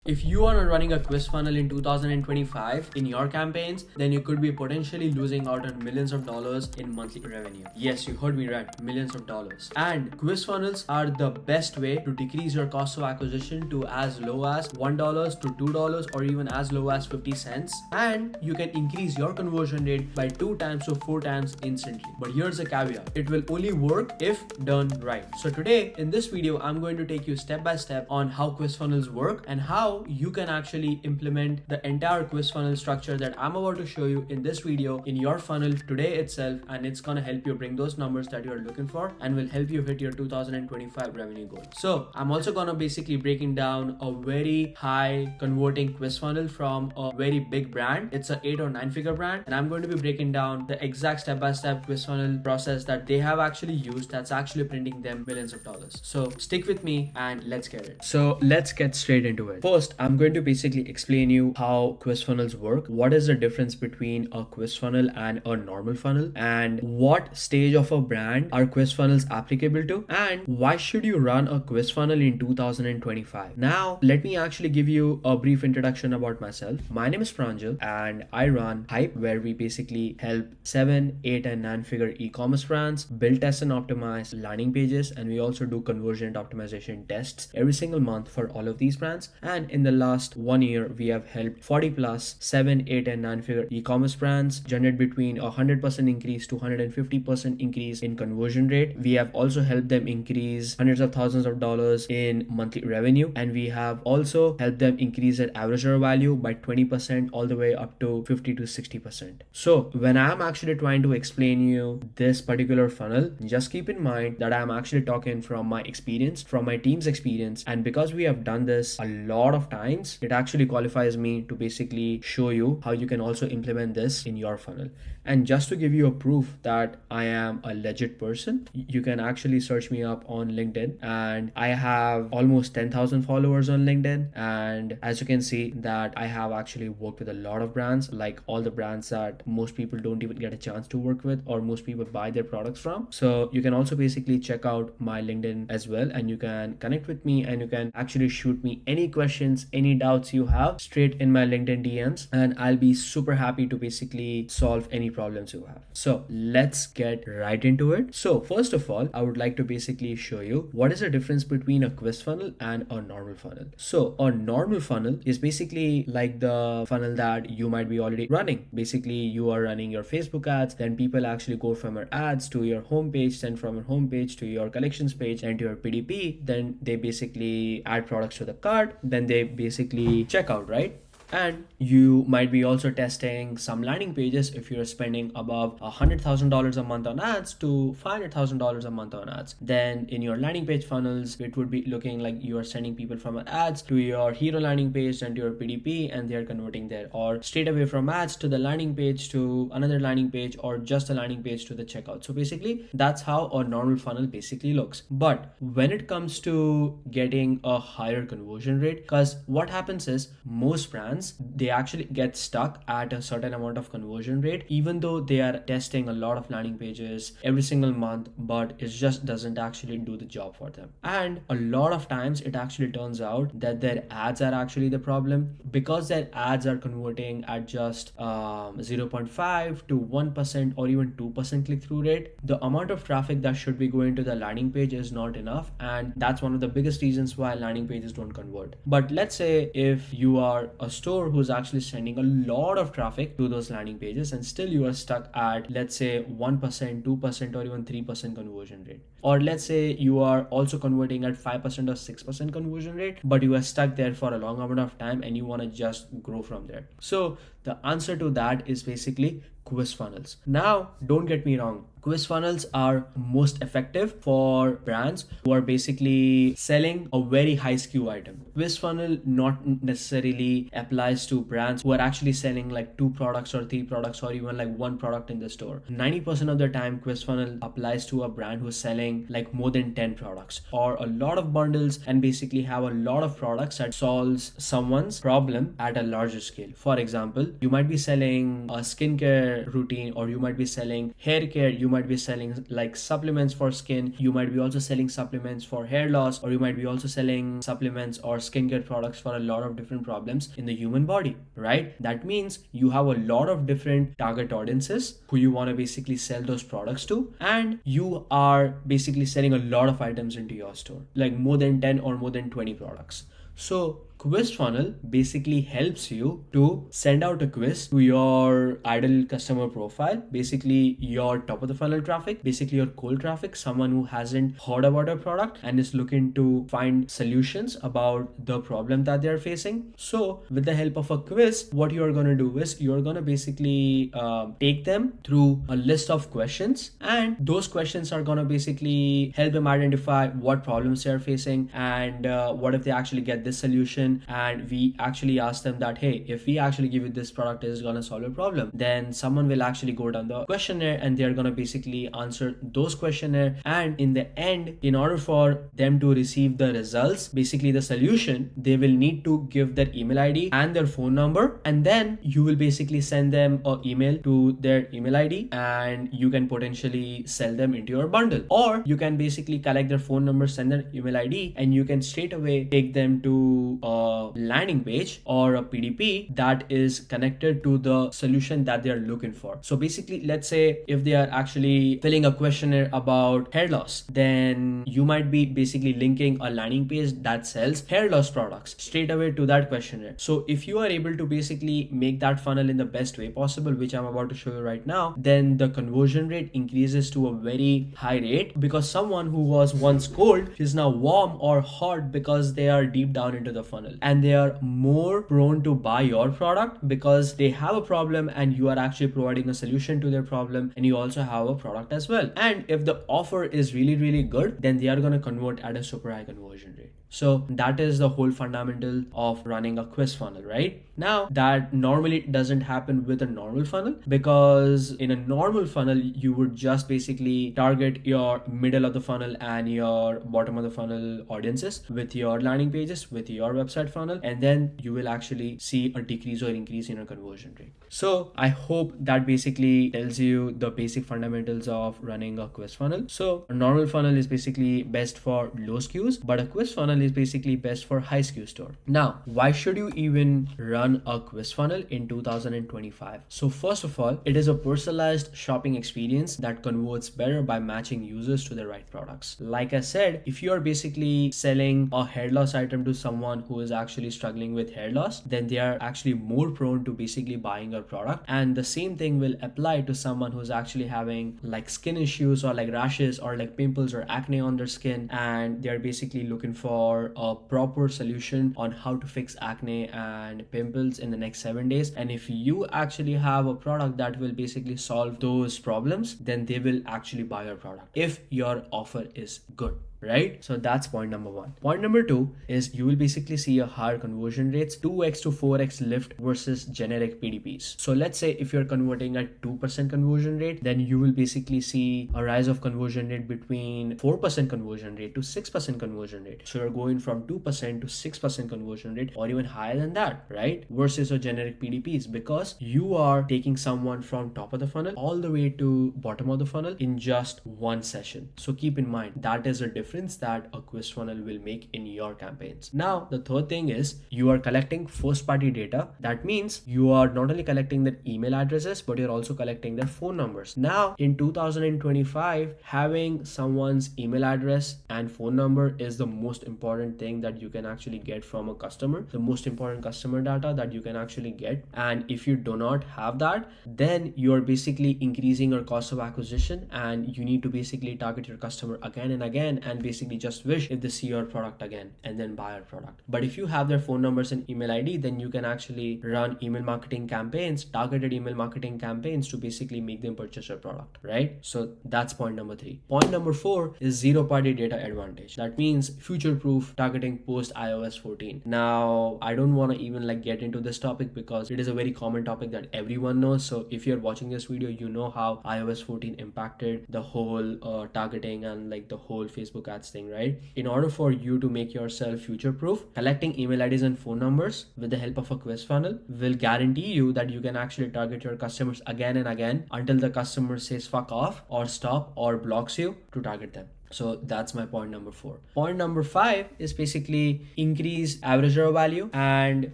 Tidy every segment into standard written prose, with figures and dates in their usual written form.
If you are running a quiz funnel in 2025 in your campaigns, then you could be potentially losing out on millions of dollars in monthly revenue. Yes, you heard me right, millions of dollars. And quiz funnels are the best way to decrease your cost of acquisition to as low as $1 to $2 or even as low as 50 cents. And you can increase your conversion rate by 2 times to 4 times instantly. But here's a caveat. It will only work if done right. So today in this video, I'm going to take you step by step on how quiz funnels work and how you can actually implement the entire quiz funnel structure that I'm about to show you in this video in your funnel today itself, and it's gonna help you bring those numbers that you're looking for and will help you hit your 2025 revenue goal. So I'm also gonna basically breaking down a very high converting quiz funnel from a very big brand. It's an 8 or 9 figure brand, and I'm going to be breaking down the exact step-by-step quiz funnel process that they have actually used that's actually printing them millions of dollars. So stick with me and let's get it. So let's get straight into it. First, I'm going to basically explain you how quiz funnels work, what is the difference between a quiz funnel and a normal funnel, and what stage of a brand are quiz funnels applicable to, and why should you run a quiz funnel in 2025. Now, let me actually give you a brief introduction about myself. My name is Pranjal and I run Hype, where we basically help 7, 8 and 9 figure e-commerce brands build, test and optimize landing pages, and we also do conversion optimization tests every single month for all of these brands. And in the last 1 year, we have helped 40 plus 7, 8 and 9 figure e-commerce brands generate between 100% increase to 150% increase in conversion rate. We have also helped them increase hundreds of thousands of dollars in monthly revenue, and we have also helped them increase their average order value by 20% all the way up to 50 to 60%. So when I'm actually trying to explain you this particular funnel, just keep in mind that I'm actually talking from my experience, from my team's experience, and because we have done this a lot of times, it actually qualifies me to basically show you how you can also implement this in your funnel. And just to give you a proof that I am a legit person, you can actually search me up on LinkedIn, and I have almost 10,000 followers on LinkedIn. And as you can see that I have actually worked with a lot of brands, like all the brands that most people don't even get a chance to work with or most people buy their products from. So you can also basically check out my LinkedIn as well, and you can connect with me and you can actually shoot me any questions, any doubts you have straight in my LinkedIn DMs, and I'll be super happy to basically solve any problems you have. So let's get right into it. So first of all, I would like to basically show you what is the difference between a quiz funnel and a normal funnel. So a normal funnel is basically like the funnel that you might be already running. Basically, you are running your Facebook ads, then people actually go from your ads to your homepage, then from your homepage to your collections page and to your PDP, then they basically add products to the cart, then they basically check out, right? And you might be also testing some landing pages if you're spending above $100,000 a month on ads to $500,000 a month on ads. Then in your landing page funnels, it would be looking like you are sending people from ads to your hero landing page and to your PDP, and they're converting there, or straight away from ads to the landing page to another landing page, or just a landing page to the checkout. So basically, that's how a normal funnel basically looks. But when it comes to getting a higher conversion rate, because what happens is most brands, they actually get stuck at a certain amount of conversion rate, even though they are testing a lot of landing pages every single month, but it just doesn't actually do the job for them. And a lot of times it actually turns out that their ads are actually the problem, because their ads are converting at just 0.5 to 1% or even 2% click-through rate. The amount of traffic that should be going to the landing page is not enough, and that's one of the biggest reasons why landing pages don't convert. But let's say if you are a store who's actually sending a lot of traffic to those landing pages, and still you are stuck at, let's say, 1%, 2% or even 3% conversion rate. Or let's say you are also converting at 5% or 6% conversion rate, but you are stuck there for a long amount of time and you want to just grow from there. So the answer to that is basically quiz funnels. Now, don't get me wrong. Quiz funnels are most effective for brands who are basically selling a very high SKU item. Quiz funnel not necessarily applies to brands who are actually selling like 2 products or 3 products or even like 1 product in the store. 90% of the time, quiz funnel applies to a brand who's selling like more than 10 products or a lot of bundles, and basically have a lot of products that solves someone's problem at a larger scale. For example, you might be selling a skincare routine, or you might be selling hair care, you might be selling like supplements for skin, you might be also selling supplements for hair loss, or you might be also selling supplements or skincare products for a lot of different problems in the human body, right? That means you have a lot of different target audiences who you want to basically sell those products to, and you are basically selling a lot of items into your store, like more than 10 or more than 20 products. So quiz funnel basically helps you to send out a quiz to your ideal customer profile, basically your top of the funnel traffic, basically your cold traffic, someone who hasn't heard about a product and is looking to find solutions about the problem that they're facing. So with the help of a quiz, what you're going to do is you're going to basically take them through a list of questions, and those questions are going to basically help them identify what problems they're facing, and what if they actually get this solution, and we actually ask them that, hey, if we actually give you this product, is going to solve your problem, then someone will actually go down the questionnaire and they're going to basically answer those questionnaire, and in the end, in order for them to receive the results, basically the solution, they will need to give their email ID and their phone number, and then you will basically send them an email to their email ID, and you can potentially sell them into your bundle. Or you can basically collect their phone number, send their email ID, and you can straight away take them to a landing page or a PDP that is connected to the solution that they are looking for. So basically, let's say if they are actually filling a questionnaire about hair loss, then you might be basically linking a landing page that sells hair loss products straight away to that questionnaire. So if you are able to basically make that funnel in the best way possible, which I'm about to show you right now, then the conversion rate increases to a very high rate, because someone who was once cold is now warm or hot because they are deep down into the funnel, and they are more prone to buy your product because they have a problem and you are actually providing a solution to their problem, and you also have a product as well. And if the offer is really good, then they are going to convert at a super high conversion rate. So that is the whole fundamental of running a quiz funnel, right? Now, that normally doesn't happen with a normal funnel, because in a normal funnel, you would just basically target your middle of the funnel and your bottom of the funnel audiences with your landing pages, with your website funnel, and then you will actually see a decrease or increase in your conversion rate. So I hope that basically tells you the basic fundamentals of running a quiz funnel. So a normal funnel is basically best for low SKUs, but a quiz funnel is basically best for high SKU store. Now, why should you even run a quiz funnel in 2025? So first of all, it is a personalized shopping experience that converts better by matching users to the right products. Like I said, if you are basically selling a hair loss item to someone who is actually struggling with hair loss, then they are actually more prone to basically buying your product. And the same thing will apply to someone who's actually having like skin issues or like rashes or like pimples or acne on their skin, and they're basically looking for a proper solution on how to fix acne and pimples in the next 7 days. And if you actually have a product that will basically solve those problems, then they will actually buy your product if your offer is good, right? So that's point number one. Point number two is you will basically see a higher conversion rates, 2x to 4x lift versus generic PDPs. So let's say if you're converting at 2% conversion rate, then you will basically see a rise of conversion rate between 4% conversion rate to 6% conversion rate. So you're going from 2% to 6% conversion rate, or even higher than that, right? Versus a generic PDPs, because you are taking someone from top of the funnel all the way to bottom of the funnel in just one session. So keep in mind that is a difference that a quiz funnel will make in your campaigns. Now, the third thing is you are collecting first party data. That means you are not only collecting their email addresses, but you're also collecting their phone numbers. Now, in 2025, having someone's email address and phone number is the most important thing that you can actually get from a customer, the most important customer data that you can actually get. And if you do not have that, then you're basically increasing your cost of acquisition, and you need to basically target your customer again and again, and basically just wish if they see your product again and then buy your product. But if you have their phone numbers and email ID, then you can actually run email marketing campaigns, targeted email marketing campaigns to basically make them purchase your product, right? So that's point number three. Point number four is zero party data advantage. That means future proof targeting post iOS 14. Now, I don't want to even like get into this topic because it is a very common topic that everyone knows. So if you're watching this video, you know how iOS 14 impacted the whole targeting and like the whole Facebook ads thing, right? In order for you to make yourself future proof, collecting email IDs and phone numbers with the help of a quiz funnel will guarantee you that you can actually target your customers again and again until the customer says fuck off or stop or blocks you to target them. So that's my point number 4. Point number 5 is basically increase average order value. And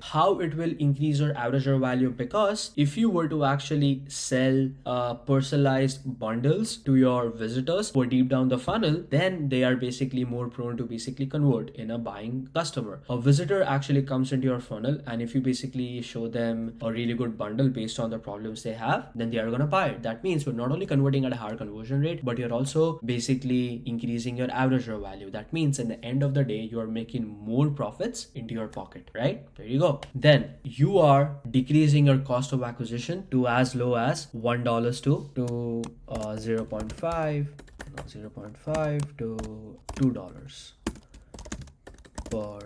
how it will increase your average order value, because if you were to actually sell personalized bundles to your visitors who are deep down the funnel, then they are basically more prone to basically convert in a buying customer. A visitor actually comes into your funnel, and if you basically show them a really good bundle based on the problems they have, then they are going to buy it. That means you're not only converting at a higher conversion rate, but you're also basically increasing your average order value. That means in the end of the day, you are making more profits into your pocket, right? There you go. Then you are decreasing your cost of acquisition to as low as $1 to 0.5 to $2 per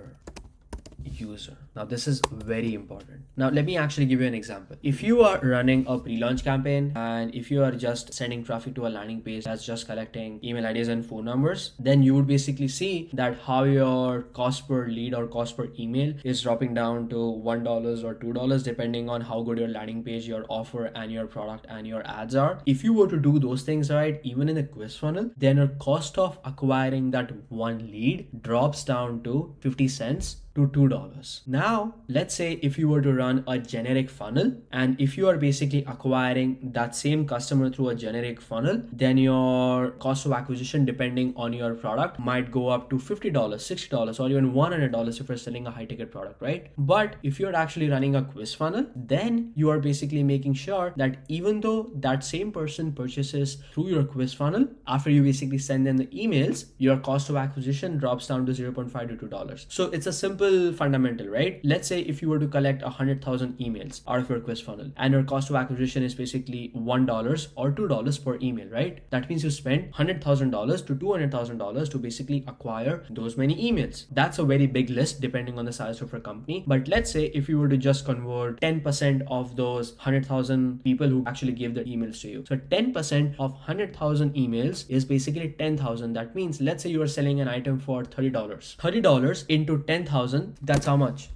user. Now this is very important. Now let me actually give you an example. If you are running a pre-launch campaign and if you are just sending traffic to a landing page that's just collecting email IDs and phone numbers, then you would basically see that how your cost per lead or cost per email is dropping down to $1 or $2 depending on how good your landing page, your offer and your product and your ads are. If you were to do those things right, even in the quiz funnel, then your cost of acquiring that one lead drops down to 50 cents to $2. Now, let's say if you were to run a generic funnel, and if you are basically acquiring that same customer through a generic funnel, then your cost of acquisition, depending on your product, might go up to $50, $60, or even $100 if you're selling a high ticket product, right? But if you're actually running a quiz funnel, then you are basically making sure that even though that same person purchases through your quiz funnel, after you basically send them the emails, your cost of acquisition drops down to 0.5 to $2. So it's a simple fundamental, right? Let's say if you were to collect 100,000 emails out of your quiz funnel and your cost of acquisition is basically $1 or $2 per email, right? That means you spend $100,000 to $200,000 to basically acquire those many emails. That's a very big list depending on the size of your company. But let's say if you were to just convert 10% of those 100,000 people who actually gave their emails to you. So 10% of 100,000 emails is basically 10,000. That means let's say you are selling an item for $30. $30 into 10,000, that's how much?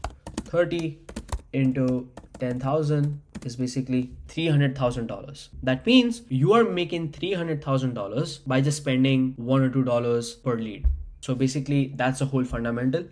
30 into 10,000 is basically $300,000. That means you are making $300,000 by just spending $1 or $2 per lead. So basically that's the whole fundamental.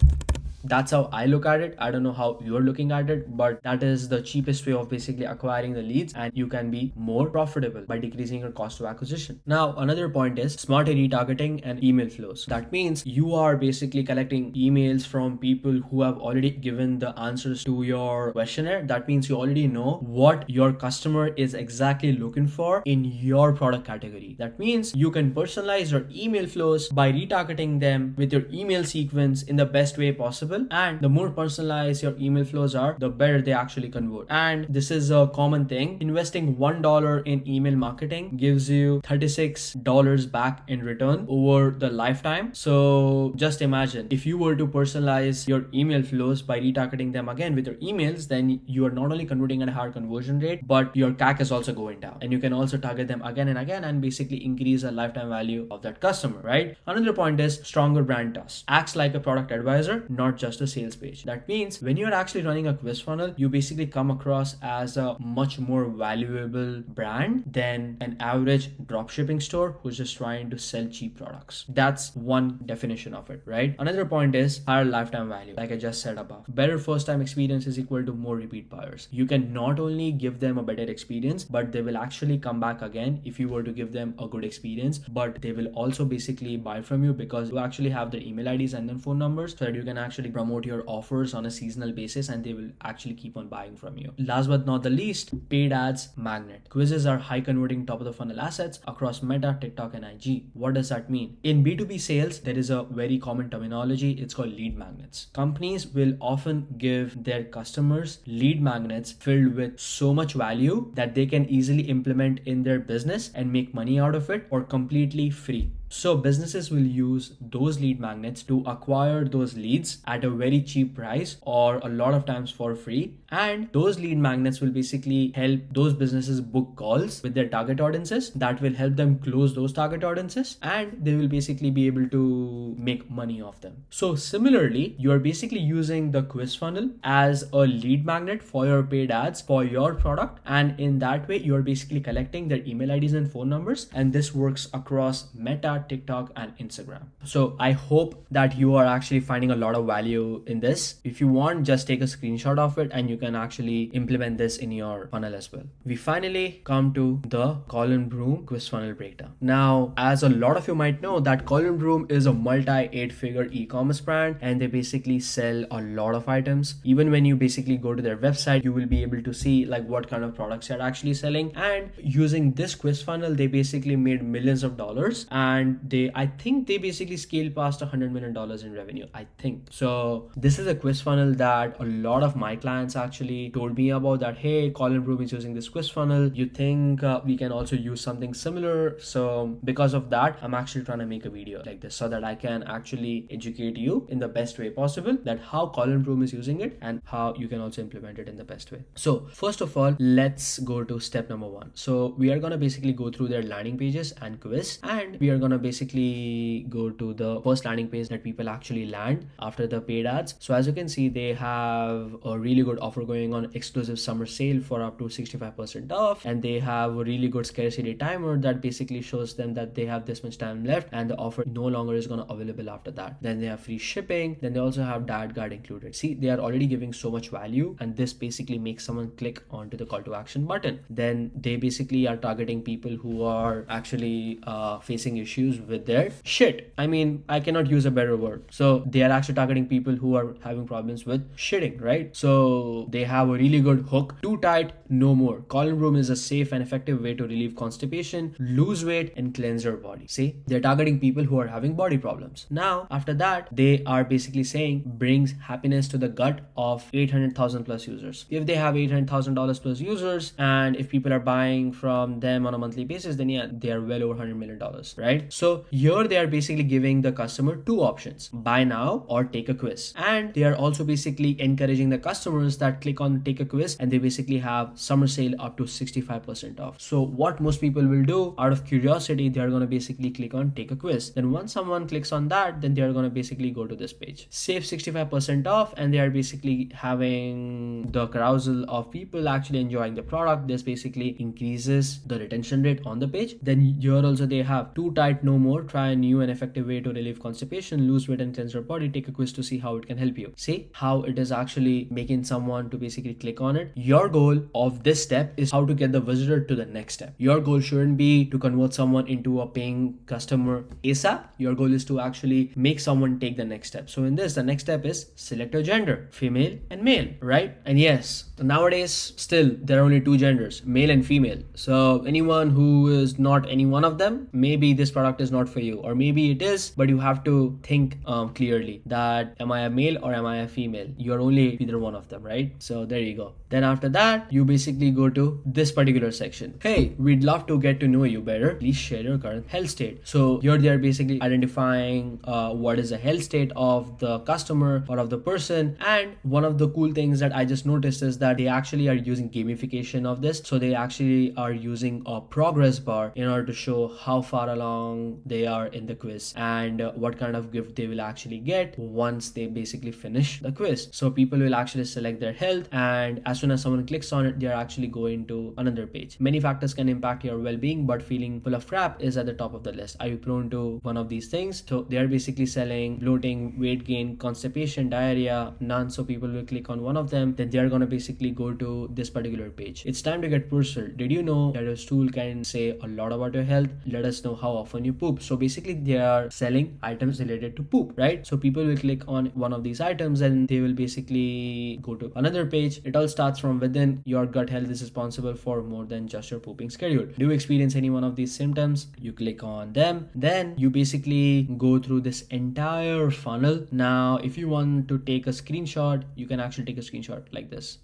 That's how I look at it. I don't know how you're looking at it, but that is the cheapest way of basically acquiring the leads, and you can be more profitable by decreasing your cost of acquisition. Now, another point is smart retargeting and email flows. That means you are basically collecting emails from people who have already given the answers to your questionnaire. That means you already know what your customer is exactly looking for in your product category. That means you can personalize your email flows by retargeting them with your email sequence in the best way possible. And the more personalized your email flows are, the better they actually convert. And this is a common thing. Investing $1 in email marketing gives you $36 back in return over the lifetime. So just imagine if you were to personalize your email flows by retargeting them again with your emails, then you are not only converting at a higher conversion rate, but your CAC is also going down. And you can also target them again and again and basically increase the lifetime value of that customer, right? Another point is stronger brand trust. Acts like a product advisor, not just a sales page. That means when you're actually running a quiz funnel, you basically come across as a much more valuable brand than an average dropshipping store who's just trying to sell cheap products. That's one definition of it, right? Another point is higher lifetime value. Like I just said above, better first time experience is equal to more repeat buyers. You can not only give them a better experience, but they will actually come back again if you were to give them a good experience, but they will also basically buy from you because you actually have their email IDs and then phone numbers so that you can actually promote your offers on a seasonal basis and they will actually keep on buying from you. Last but not the least, paid ads magnet. Quizzes are high converting top of the funnel assets across Meta, TikTok and IG. What does that mean? In B2B sales, there is a very common terminology. It's called lead magnets. Companies will often give their customers lead magnets filled with so much value that they can easily implement in their business and make money out of it or completely free. So businesses will use those lead magnets to acquire those leads at a very cheap price or a lot of times for free. And those lead magnets will basically help those businesses book calls with their target audiences that will help them close those target audiences, and they will basically be able to make money off them. So similarly, you are basically using the quiz funnel as a lead magnet for your paid ads for your product, and in that way you are basically collecting their email IDs and phone numbers, and this works across Meta, TikTok and Instagram. So I hope that you are actually finding a lot of value in this. If you want, just take a screenshot of it and you can actually implement this in your funnel as well. We finally come to the Colin Broom quiz funnel breakdown. Now, as a lot of you might know, that Colin Broom is a multi 8-figure e-commerce brand, and they basically sell a lot of items. Even when you basically go to their website, you will be able to see like what kind of products they're actually selling. And using this quiz funnel, they basically made millions of dollars, and I think they basically scaled past $100 million in revenue, I think. So this is a quiz funnel that a lot of my clients actually told me about, that hey, Colin Broom is using this quiz funnel, you think we can also use something similar? So because of that, I'm actually trying to make a video like this so that I can actually educate you in the best way possible that how Colin Broom is using it and how you can also implement it in the best way. So first of all, let's go to step number 1. So we are going to basically go through their landing pages and quiz, and we are going to basically go to the first landing page that people actually land after the paid ads. So as you can see, they have a really good offer going on, exclusive summer sale for up to 65% off, and they have a really good scarcity timer that basically shows them that they have this much time left and the offer no longer is going to available after that. Then they have free shipping, then they also have diet guide included. See, they are already giving so much value, and this basically makes someone click onto the call to action button. Then they basically are targeting people who are actually facing issues with their shit. I mean, I cannot use a better word. So they are actually targeting people who are having problems with shitting, right? So they have a really good hook. Too tight, no more. Colin Broom is a safe and effective way to relieve constipation, lose weight and cleanse your body. See, they're targeting people who are having body problems. Now, after that, they are basically saying brings happiness to the gut of 800,000 plus users. If they have $800,000 plus users, and if people are buying from them on a monthly basis, then yeah, they are well over $100 million, right? So here they are basically giving the customer two options: buy now or take a quiz. And they are also basically encouraging the customers that click on take a quiz, and they basically have summer sale up to 65% off. So what most people will do, out of curiosity, they are going to basically click on take a quiz. Then once someone clicks on that, then they are going to basically go to this page, save 65% off, and they are basically having the carousel of people actually enjoying the product. This basically increases the retention rate on the page. Then here also they have too tight, no more, try a new and effective way to relieve constipation, lose weight and cleanse your body, take a quiz to see how it can help you. See how it is actually making someone to basically click on it. Your goal of this step is how to get the visitor to the next step. Your goal shouldn't be to convert someone into a paying customer ASAP. Your goal is to actually make someone take the next step. So in this, the next step is select your gender, female and male, right? And yes, nowadays still there are only two genders, male and female. So anyone who is not any one of them, maybe this product is not for you, or maybe it is, but you have to think clearly that am I a male or am I a female? You're only either one of them, right? So there you go. Then after that, you basically go to this particular section. Hey, we'd love to get to know you better. Please share your current health state. So here they are basically identifying what is the health state of the customer or of the person. And one of the cool things that I just noticed is that they actually are using gamification of this. So they actually are using a progress bar in order to show how far along they are in the quiz and what kind of gift they will actually get once they basically finish the quiz. So people will actually select their health, and as soon as someone clicks on it, they are actually going to another page. Many factors can impact your well-being, but feeling full of crap is at the top of the list. Are you prone to one of these things? So they are basically selling bloating, weight gain, constipation, diarrhea, none. So people will click on one of them, then they are going to basically go to this particular page. It's time to get personal. Did you know that a stool can say a lot about your health? Let us know how often you poop. So basically they are selling items related to poop, right? So people will click on one of these items and they will basically go to another page. It all starts from within. Your gut health is responsible for more than just your pooping schedule. Do you experience any one of these symptoms? You click on them, then you basically go through this entire funnel. Now if you want to take a screenshot, you can actually take a screenshot like this.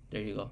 There you go.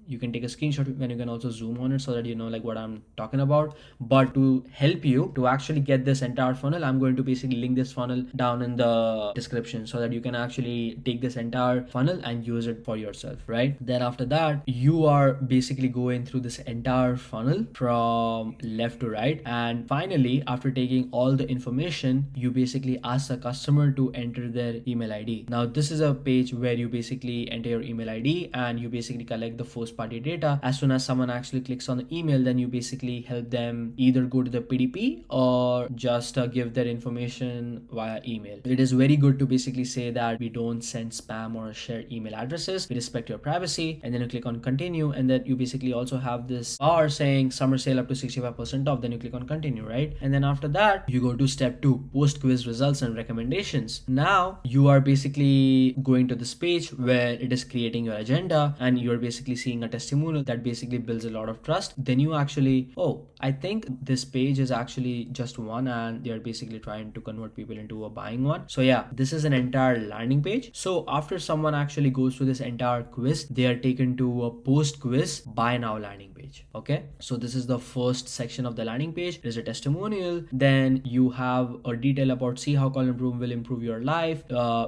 You can take a screenshot and you can also zoom on it so that you know like what I'm talking about. But to help you to actually get this entire funnel, I'm going to basically link this funnel down in the description so that you can actually take this entire funnel and use it for yourself, right? Then after that, you are basically going through this entire funnel from left to right, and finally after taking all the information, you basically ask the customer to enter their email ID. Now this is a page where you basically enter your email ID and you basically collect the first party data. As soon as someone actually clicks on the email, then you basically help them either go to the PDP or just give their information via email. It is very good to basically say that we don't send spam or share email addresses, we respect your privacy, and then you click on continue, and then you basically also have this bar saying summer sale up to 65% off, then you click on continue, right? And then after that you go to step 2, post quiz results and recommendations. Now you are basically going to this page where it is creating your agenda and you're basically seeing a testimonial that basically builds a lot of trust. Then you actually, oh, I think this page is actually just one and they're basically trying to convert people into a buying one. So yeah, this is an entire landing page. So after someone actually goes through this entire quiz, they are taken to a post quiz buy now landing page. Okay, so this is the first section of the landing page. There's a testimonial, then you have a detail about see how Colin Broom will improve your life,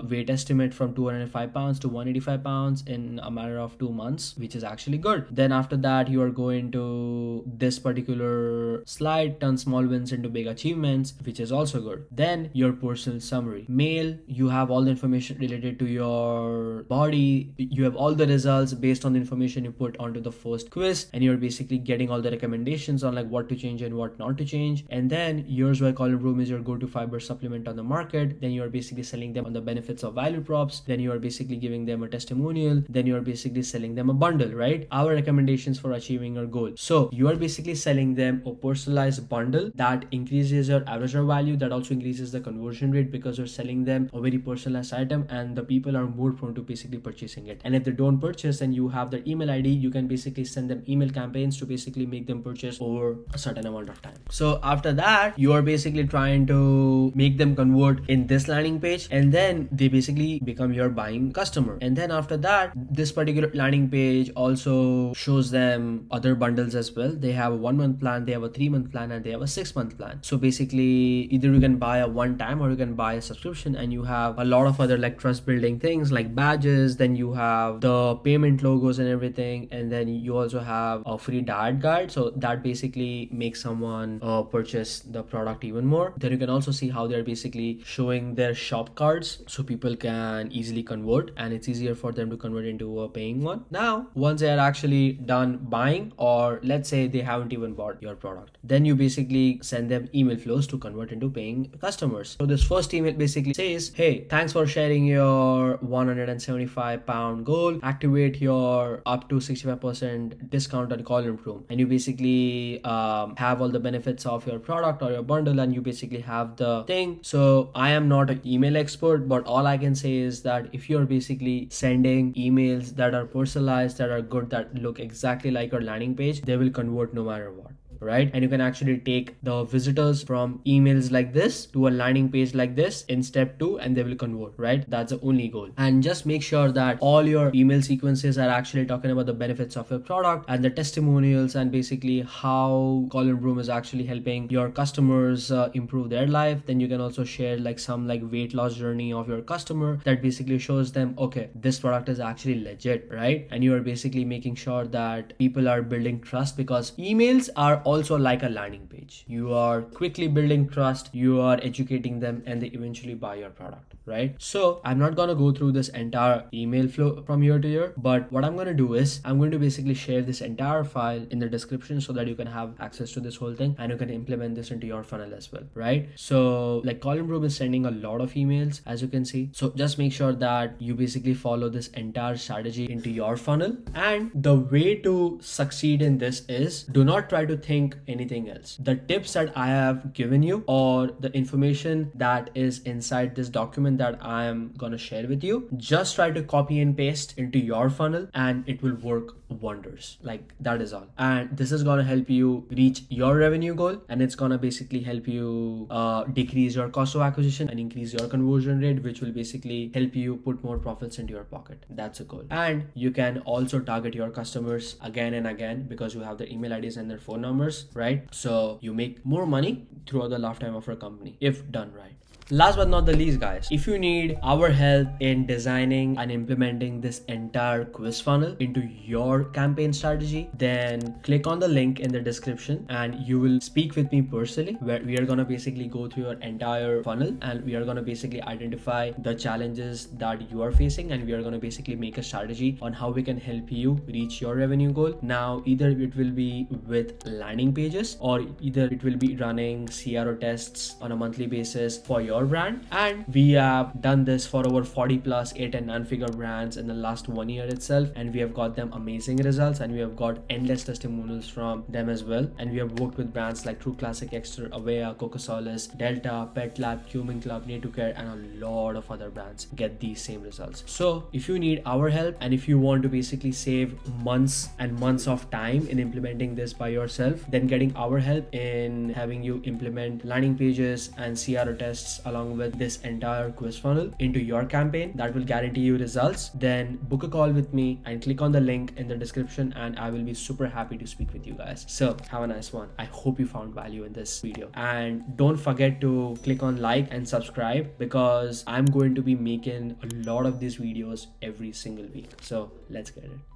weight estimate from 205 pounds to 185 pounds in a matter of 2 months, which is actually good. Then after that you are going to this particular slide, turn small wins into big achievements, which is also good. Then your personal summary, male, you have all the information related to your body, you have all the results based on the information you put onto the first quiz, and you're basically getting all the recommendations on like what to change and what not to change. And then yours why Colin Broom is your go-to fiber supplement on the market. Then you're basically selling them on the benefits of value props. Then you are basically giving them a testimonial. Then you are basically selling them a bundle, right? Our recommendations for achieving our goal. So you are basically selling them a personalized bundle that increases your average order value, that also increases the conversion rate because you're selling them a very personalized item and the people are more prone to basically purchasing it. And if they don't purchase, then you have their email ID, you can basically send them email campaigns to basically make them purchase over a certain amount of time. So after that, you are basically trying to make them convert in this landing page, and then they basically become your buying customer. And then after that, this particular landing page also shows them other bundles as well. They have a 1 month plan, they have a 3 month plan, and they have a 6 month plan. So basically either you can buy a one time or you can buy a subscription, and you have a lot of other like trust building things like badges. Then you have the payment logos and everything, and then you also have a free diet guide, so that basically makes someone purchase the product even more. Then you can also see how they're basically showing their shop cards so people can easily convert, and it's easier for them to convert into a paying one. Now once they are actually done buying, or let's say they haven't even bought your product, then you basically send them email flows to convert into paying customers. So this first email basically says, hey, thanks for sharing your 175 pound goal, activate your up to 65% discount on Colin Broom. And you basically have all the benefits of your product or your bundle, and you basically have the thing. So I am not an email expert, but all I can say is that if you're basically sending emails that are personalized, that are good, that look exactly like your landing page, they will convert no matter what. Right? And you can actually take the visitors from emails like this to a landing page like this in step 2, and they will convert, right? That's the only goal. And just make sure that all your email sequences are actually talking about the benefits of your product and the testimonials, and basically how Colin Broom is actually helping your customers improve their life. Then you can also share like some like weight loss journey of your customer that basically shows them, okay, this product is actually legit, right? And you are basically making sure that people are building trust, because emails are also like a landing page. You are quickly building trust, you are educating them, and they eventually buy your product, right? So I'm not gonna go through this entire email flow from here to here, but what I'm gonna do is I'm going to basically share this entire file in the description so that you can have access to this whole thing and you can implement this into your funnel as well, right? So like Colin Broom is sending a lot of emails, as you can see. So just make sure that you basically follow this entire strategy into your funnel. And the way to succeed in this is, do not try to think think anything else. The tips that I have given you or the information that is inside this document that I am gonna share with you, just try to copy and paste into your funnel and it will work wonders. Like, that is all. And this is gonna help you reach your revenue goal, and it's gonna basically help you decrease your cost of acquisition and increase your conversion rate, which will basically help you put more profits into your pocket. That's a goal. And you can also target your customers again and again because you have their email IDs and their phone numbers, right? So you make more money throughout the lifetime of your company if done right. Last but not the least, guys, if you need our help in designing and implementing this entire quiz funnel into your campaign strategy, then click on the link in the description and you will speak with me personally, where we are going to basically go through your entire funnel and we are going to basically identify the challenges that you are facing, and we are going to basically make a strategy on how we can help you reach your revenue goal. Now, either it will be with landing pages or either it will be running CRO tests on a monthly basis for your brand. And we have done this for over 40 plus 8 and 9 figure brands in the last 1 year itself, and we have got them amazing results, and we have got endless testimonials from them as well. And we have worked with brands like True Classic, Extra, Avaya, Coca-Cola, Delta, Pet Lab, Cumin Club, Nature, and a lot of other brands get these same results. So if you need our help and if you want to basically save months and months of time in implementing this by yourself, then getting our help in having you implement landing pages and CRO tests along with this entire quiz funnel into your campaign that will guarantee you results, then book a call with me and click on the link in the description, and I will be super happy to speak with you guys. So have a nice one. I hope you found value in this video, and don't forget to click on like and subscribe because I'm going to be making a lot of these videos every single week. So let's get it.